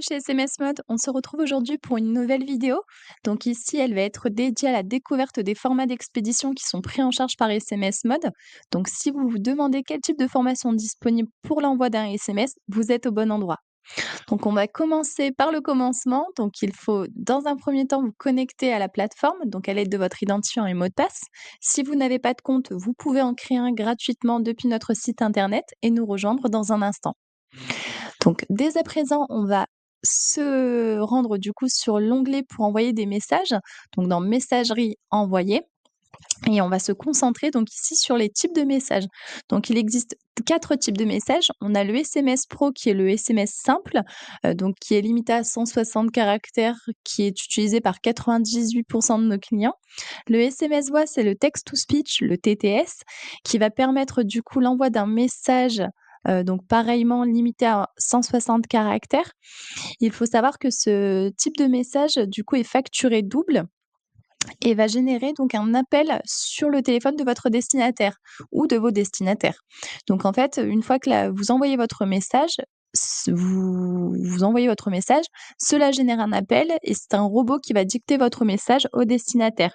chez SMS Mode, on se retrouve aujourd'hui pour une nouvelle vidéo. Donc ici, elle va être dédiée à la découverte des formats d'expédition qui sont pris en charge par SMS Mode. Donc si vous vous demandez quel type de formation est disponible pour l'envoi d'un SMS, vous êtes au bon endroit. Donc on va commencer par le commencement. Donc il faut dans un premier temps vous connecter à la plateforme, donc à l'aide de votre identifiant et mot de passe. Si vous n'avez pas de compte, vous pouvez en créer un gratuitement depuis notre site internet et nous rejoindre dans un instant. Donc dès à présent, on va se rendre du coup sur l'onglet pour envoyer des messages, donc dans messagerie envoyer et on va se concentrer donc ici sur les types de messages. Donc il existe 4 types de messages. On a le SMS Pro qui est le SMS simple, donc qui est limité à 160 caractères, qui est utilisé par 98 de nos clients. Le SMS Voix, c'est le text to speech, le TTS, qui va permettre du coup l'envoi d'un message, donc pareillement limité à 160 caractères. Il faut savoir que ce type de message, du coup, est facturé double et va générer donc un appel sur le téléphone de votre destinataire ou de vos destinataires. Donc en fait, une fois que vous envoyez votre message, vous envoyez votre message, cela génère un appel et c'est un robot qui va dicter votre message au destinataire.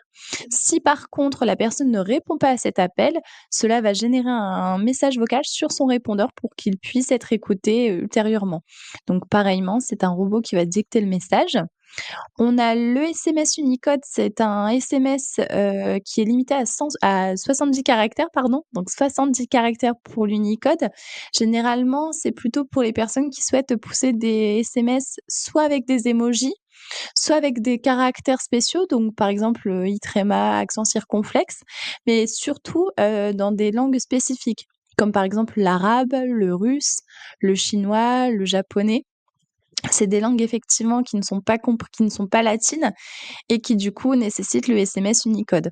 Si par contre la personne ne répond pas à cet appel, cela va générer un message vocal sur son répondeur pour qu'il puisse être écouté ultérieurement. Donc pareillement, c'est un robot qui va dicter le message. On a le SMS Unicode, c'est un SMS, qui est limité à 70 caractères, pardon, donc 70 caractères pour l'Unicode. Généralement, c'est plutôt pour les personnes qui souhaitent pousser des SMS soit avec des emojis, soit avec des caractères spéciaux, donc par exemple, i-tréma, accent circonflexe, mais surtout, dans des langues spécifiques, comme par exemple l'arabe, le russe, le chinois, le japonais. C'est des langues effectivement qui ne sont pas latines et qui du coup nécessitent le SMS Unicode.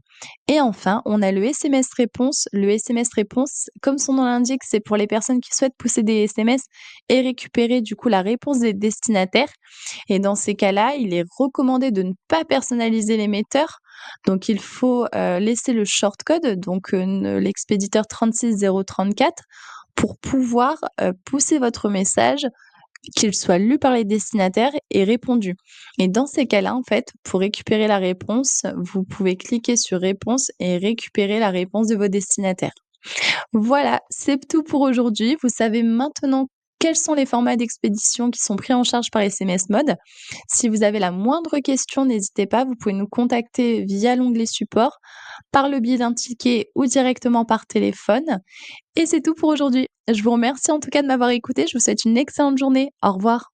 Et enfin, on a le SMS réponse. Le SMS réponse, comme son nom l'indique, c'est pour les personnes qui souhaitent pousser des SMS et récupérer du coup la réponse des destinataires. Et dans ces cas-là, il est recommandé de ne pas personnaliser l'émetteur. Donc il faut laisser le shortcode, donc l'expéditeur 36034, pour pouvoir pousser votre message, qu'il soit lu par les destinataires et répondu. Et dans ces cas-là, en fait, pour récupérer la réponse, vous pouvez cliquer sur réponse et récupérer la réponse de vos destinataires. Voilà, c'est tout pour aujourd'hui. Vous savez maintenant quels sont les formats d'expédition qui sont pris en charge par SMS Mode. Si vous avez la moindre question, n'hésitez pas, vous pouvez nous contacter via l'onglet support, par le biais d'un ticket ou directement par téléphone. Et c'est tout pour aujourd'hui. Je vous remercie en tout cas de m'avoir écouté. Je vous souhaite une excellente journée. Au revoir.